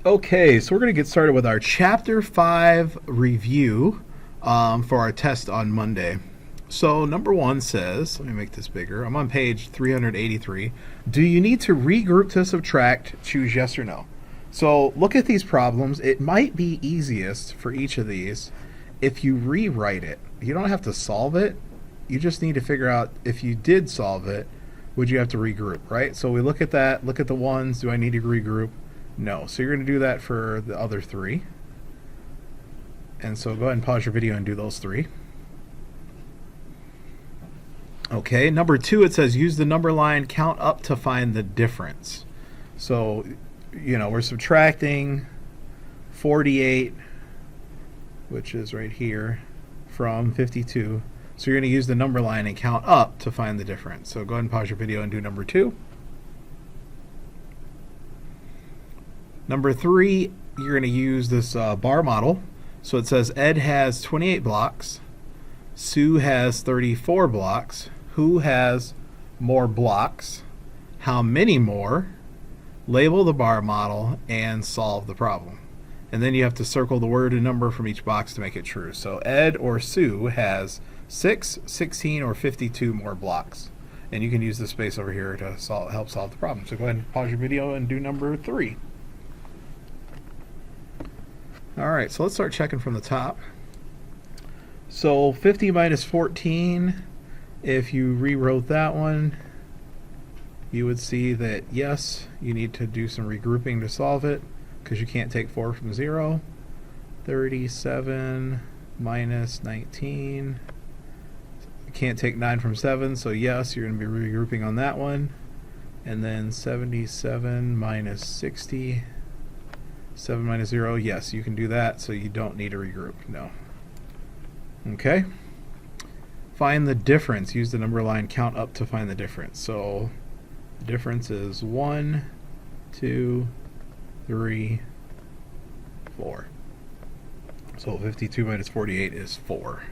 Okay, so we're going to get started with our Chapter 5 review for our test on Monday. So number 1 says, let me make this bigger. I'm on page 383. Do you need to regroup to subtract? Choose yes or no. So look at these problems. It might be easiest for each of these if you rewrite it. You don't have to solve it. You just need to figure out if you did solve it, would you have to regroup, right? So we look at that, look at the ones. Do I need to regroup? No. So you're going to do that for the other 3. And so go ahead and pause your video and do those 3. Okay, number 2, it says use the number line, count up to find the difference. So, we're subtracting 48, which is right here, from 52. So you're going to use the number line and count up to find the difference. So go ahead and pause your video and do number 2. Number 3, you're going to use this bar model. So it says Ed has 28 blocks. Sue has 34 blocks. Who has more blocks? How many more? Label the bar model and solve the problem. And then you have to circle the word and number from each box to make it true. So Ed or Sue has 6, 16, or 52 more blocks. And you can use the space over here to help solve the problem. So go ahead and pause your video and do number 3. All right, so let's start checking from the top. So 50 minus 14, if you rewrote that one, you would see that, yes, you need to do some regrouping to solve it because you can't take 4 from 0. 37 minus 19. You can't take 9 from 7, so yes, you're going to be regrouping on that one. And then 77 minus 60. 7 minus 0, yes, you can do that, so you don't need to regroup, no. Okay. Find the difference. Use the number line, count up to find the difference. So the difference is 1, 2, 3, 4. So 52 minus 48 is 4.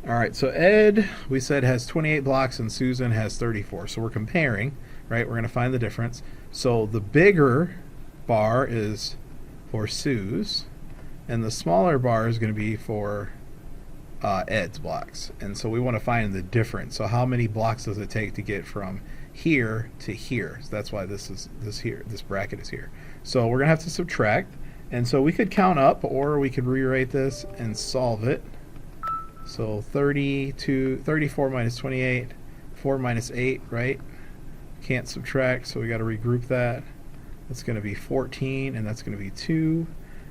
All right, so Ed, we said, has 28 blocks and Susan has 34. So we're comparing, right? We're going to find the difference. So the bigger bar is for Sue's, and the smaller bar is going to be for Ed's blocks. And so we want to find the difference. So how many blocks does it take to get from here to here? So that's why this bracket is here. So we're going to have to subtract. And so we could count up, or we could rewrite this and solve it. So 34 minus 28, 4 minus 8, right? Can't subtract, so we got to regroup that. That's going to be 14, and that's going to be 2.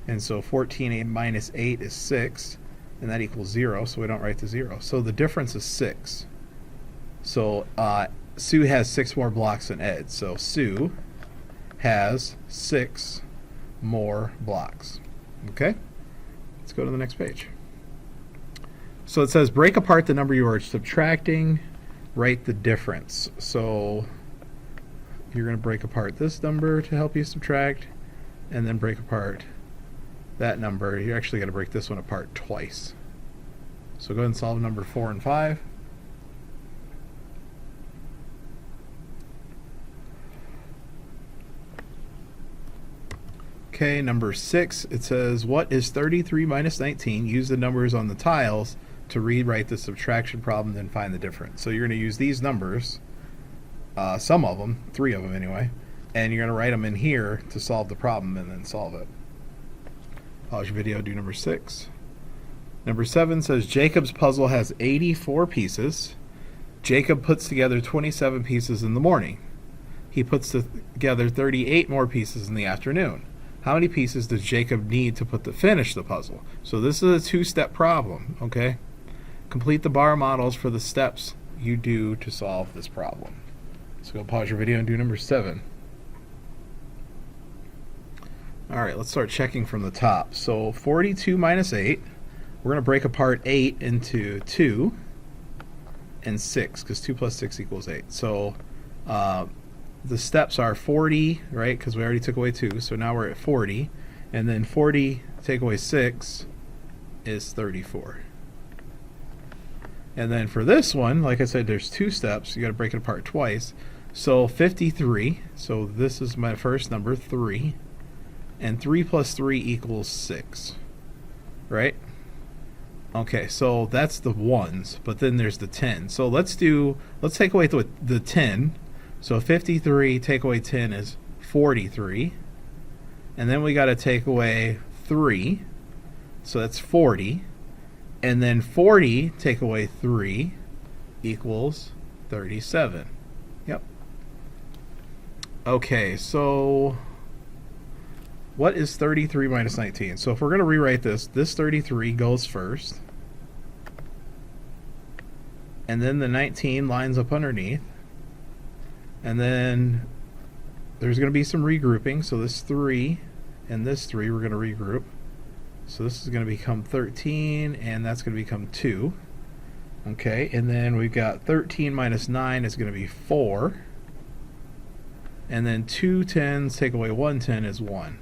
And so 14 minus 8 is 6, and that equals 0, so we don't write the 0. So the difference is 6. So Sue has 6 more blocks than Ed. So Sue has 6 more blocks. Okay? Let's go to the next page. So it says break apart the number you are subtracting, write the difference. So you're going to break apart this number to help you subtract, and then break apart that number. You're actually going to break this one apart twice. So go ahead and solve number 4 and 5. Okay, number 6, it says, what is 33 minus 19? Use the numbers on the tiles to rewrite the subtraction problem, then find the difference. So you're going to use these numbers, some of them, 3 of them anyway, and you're going to write them in here to solve the problem and then solve it. Pause your video, do number 6. Number 7 says Jacob's puzzle has 84 pieces. Jacob puts together 27 pieces in the morning. He puts together 38 more pieces in the afternoon. How many pieces does Jacob need to finish the puzzle? So this is a 2-step problem, okay? Complete the bar models for the steps you do to solve this problem. So go pause your video and do number 7. All right, let's start checking from the top. So 42 minus 8, we're going to break apart 8 into 2 and 6, because 2 plus 6 equals 8. So the steps are 40, right, because we already took away 2, so now we're at 40. And then 40 take away 6 is 34. And then for this one, like I said, there's 2 steps. You got to break it apart twice. So 53, so this is my first number, 3. and 3 plus 3 equals 6, right? Okay, so that's the ones, but then there's the 10. So let's take away the 10. So 53 take away 10 is 43. And then we got to take away 3. So that's 40. And then 40 take away 3 equals 37. Yep. Okay, so what is 33 minus 19? So if we're going to rewrite this 33 goes first. And then the 19 lines up underneath. And then there's going to be some regrouping. So this 3 and this 3 we're going to regroup. So this is going to become 13, and that's going to become 2. Okay, and then we've got 13 minus 9 is going to be 4. And then 2 10s take away 1 10 is 1.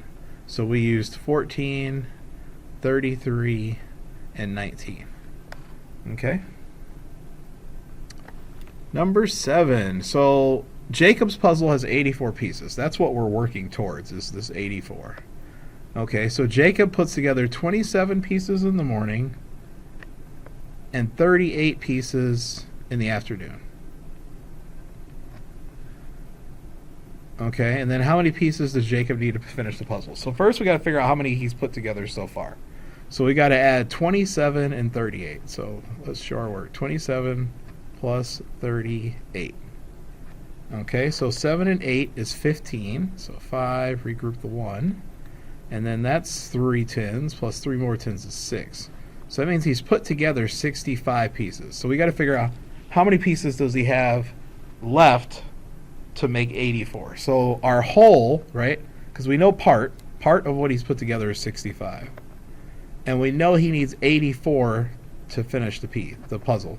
So we used 14, 33, and 19. Okay. Number 7. So Jacob's puzzle has 84 pieces. That's what we're working towards, is this 84. Okay, so Jacob puts together 27 pieces in the morning and 38 pieces in the afternoon. Okay, and then how many pieces does Jacob need to finish the puzzle? So first we got to figure out how many he's put together so far. So we got to add 27 and 38. So let's show our work. 27 plus 38. Okay, so 7 and 8 is 15. So 5, regroup the 1. And then that's 3 10s plus 3 more 10s is 6. So that means he's put together 65 pieces. So we got to figure out how many pieces does he have left to make 84. So our whole, right, because we know part of what he's put together is 65. And we know he needs 84 to finish the puzzle.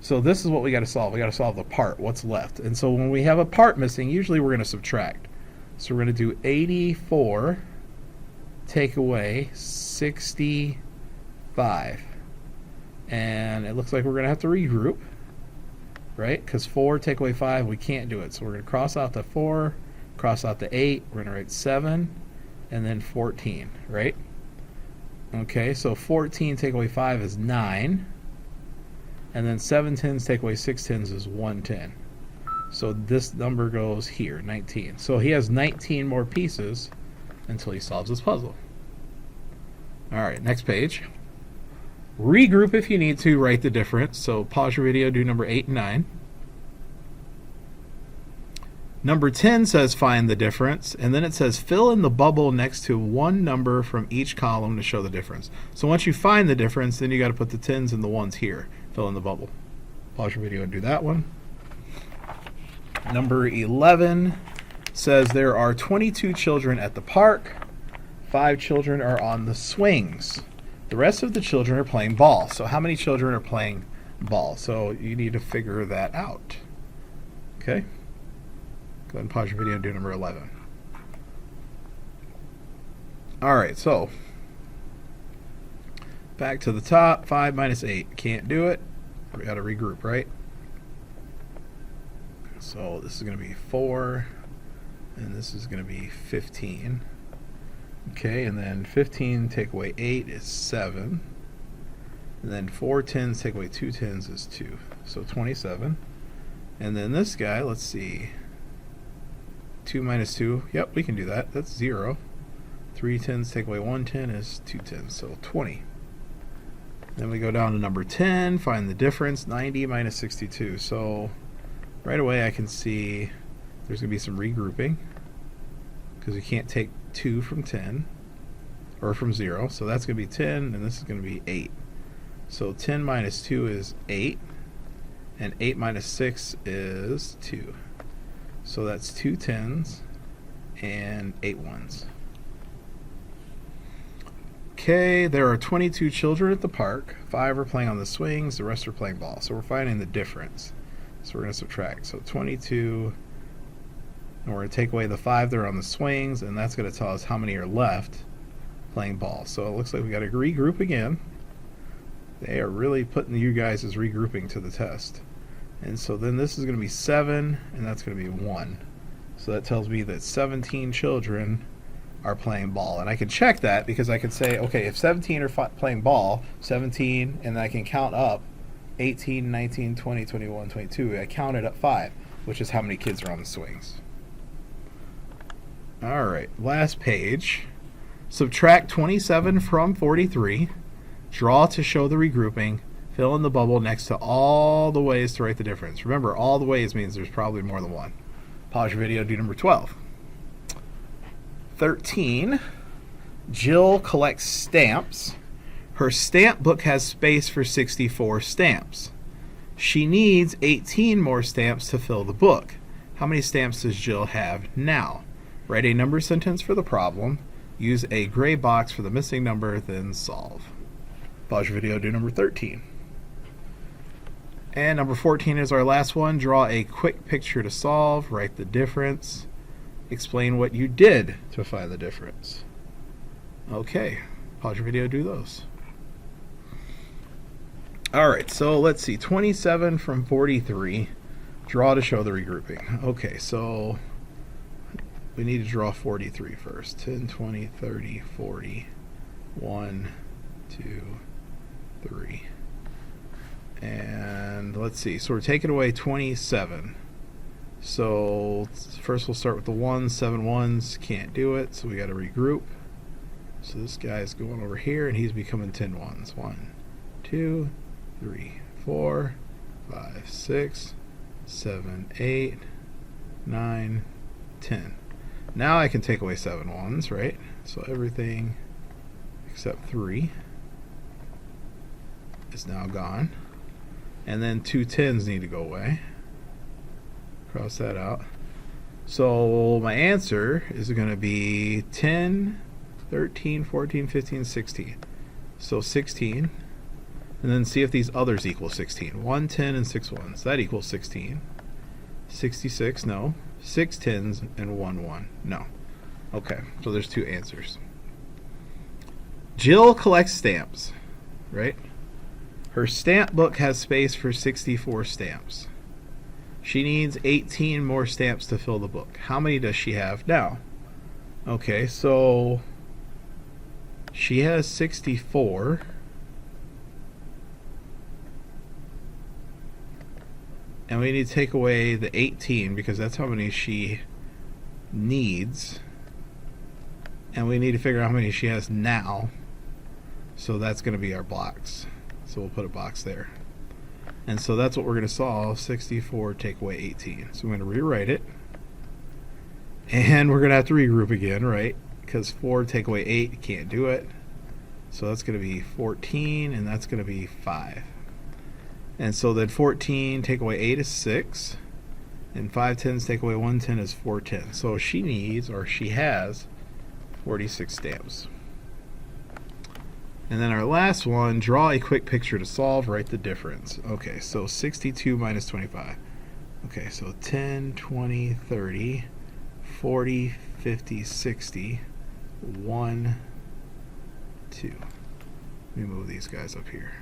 So this is what we got to solve. We got to solve the part, what's left. And so when we have a part missing, usually we're going to subtract. So we're going to do 84 take away 65. And it looks like we're going to have to regroup, right? Because 4 take away 5, we can't do it. So we're going to cross out the 4, cross out the 8, we're going to write 7, and then 14, right? Okay, so 14 take away 5 is 9. And then 7 10s take away 6 10s is 1 10. So this number goes here, 19. So he has 19 more pieces until he solves this puzzle. All right, next page. Regroup if you need to, write the difference. So pause your video, do number 8 and 9. Number 10 says find the difference, and then it says fill in the bubble next to one number from each column to show the difference. So once you find the difference, then you got to put the 10s and the 1s here. Fill in the bubble. Pause your video and do that one. Number 11 says there are 22 children at the park. 5 children are on the swings. The rest of the children are playing ball. So how many children are playing ball? So you need to figure that out. Okay? Go ahead and pause your video and do number 11. All right, so back to the top. 5 minus 8. Can't do it. We got to regroup, right? So this is going to be 4, and this is going to be 15. Okay, and then 15 take away 8 is 7. And then 4 10s take away 2 10s is 2. So 27. And then this guy, let's see. 2 minus 2. Yep, we can do that. That's 0. 3 10s take away 1 10 is 2 10s. So 20. Then we go down to number 10, find the difference, 90 minus 62. So right away I can see there's going to be some regrouping because you can't take 2 from 10 or from 0. So that's going to be 10 and this is going to be 8. So 10 minus 2 is 8 and 8 minus 6 is 2. So that's 2 10s and 8 1s. Okay, there are 22 children at the park. 5 are playing on the swings, the rest are playing ball. So we're finding the difference. So we're going to subtract. So 22, and we're going to take away the 5 that are on the swings, and that's going to tell us how many are left playing ball. So it looks like we got to regroup again. They are really putting you guys as regrouping to the test. And so then this is going to be 7, and that's going to be 1. So that tells me that 17 children are playing ball. And I can check that because I could say, okay, if 17 are playing ball, 17, and I can count up 18, 19, 20, 21, 22. I counted up 5, which is how many kids are on the swings. All right, last page. Subtract 27 from 43. Draw to show the regrouping. Fill in the bubble next to all the ways to write the difference. Remember, all the ways means there's probably more than one. Pause your video, do number 12. 13. Jill collects stamps. Her stamp book has space for 64 stamps. She needs 18 more stamps to fill the book. How many stamps does Jill have now? Write a number sentence for the problem. Use a gray box for the missing number, then solve. Pause your video, do number 13. And number 14 is our last one. Draw a quick picture to solve. Write the difference. Explain what you did to find the difference. Okay, pause your video, do those. All right, so let's see. 27 from 43. Draw to show the regrouping. Okay, so we need to draw 43 first. 10, 20, 30, 40. 1, 2, 3. And let's see. So we're taking away 27. So first we'll start with the 1s. 7 1s. Can't do it, so we got to regroup. So this guy's going over here, and he's becoming 10 1s. 1, 2, 3, 4, 5, 6, 7, 8, 9, 10. Now I can take away 7 1s, right? So everything except 3 is now gone. And then 2 10s need to go away. Cross that out. So my answer is going to be 10, 13, 14, 15, 16. So 16. And then see if these others equal 16. 1 10 and 6 1s. That equals 16. 66, no. 6 10s and 1 1. No. Okay, so there's 2 answers. Jill collects stamps, right? Her stamp book has space for 64 stamps. She needs 18 more stamps to fill the book. How many does she have now? Okay, so she has 64. And we need to take away the 18 because that's how many she needs. And we need to figure out how many she has now. So that's going to be our blocks. So we'll put a box there. And so that's what we're going to solve. 64 take away 18. So I'm going to rewrite it. And we're going to have to regroup again, right? Because 4 take away 8, you can't do it. So that's going to be 14, and that's going to be 5. And so then 14 take away 8 is 6. And 5 10s take away 1 10 is 4 10. So she needs, or she has, 46 stamps. And then our last one, draw a quick picture to solve, write the difference. Okay, so 62 minus 25. Okay, so 10, 20, 30, 40, 50, 60, 1, 2. Let me move these guys up here.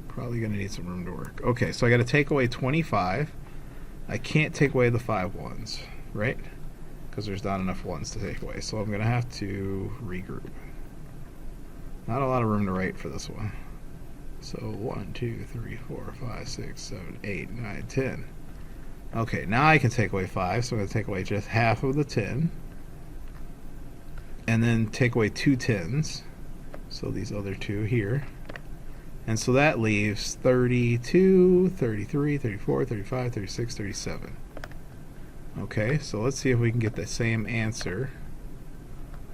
Probably going to need some room to work. Okay, so I got to take away 25. I can't take away the 5 1s, right? Because there's not enough 1s to take away. So I'm going to have to regroup. Not a lot of room to write for this one. So 1, 2, 3, 4, 5, 6, 7, 8, 9, 10. Okay, now I can take away 5, so I'm going to take away just half of the 10. And then take away 2 10s. So these other 2 here. And so that leaves 32, 33, 34, 35, 36, 37. Okay, so let's see if we can get the same answer.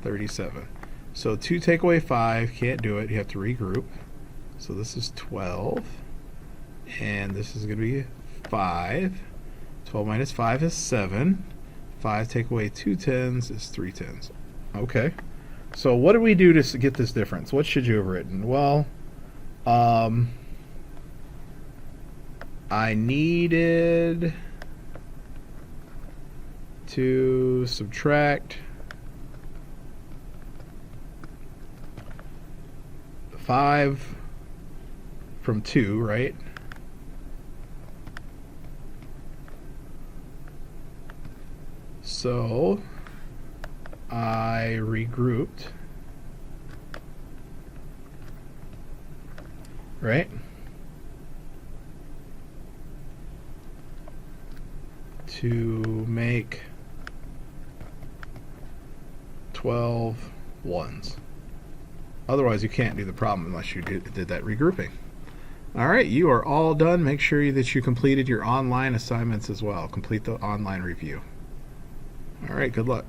37. So 2 take away 5, can't do it, you have to regroup. So this is 12, and this is going to be 5. 12 minus 5 is 7. 5 take away 2 10s is 3 10s. Okay, so what do we do to get this difference? What should you have written? Well, I needed to subtract 5 from 2, right? So I regrouped, right? To make 12 ones. Otherwise, you can't do the problem unless you did that regrouping. All right, you are all done. Make sure that you completed your online assignments as well. Complete the online review. All right, good luck.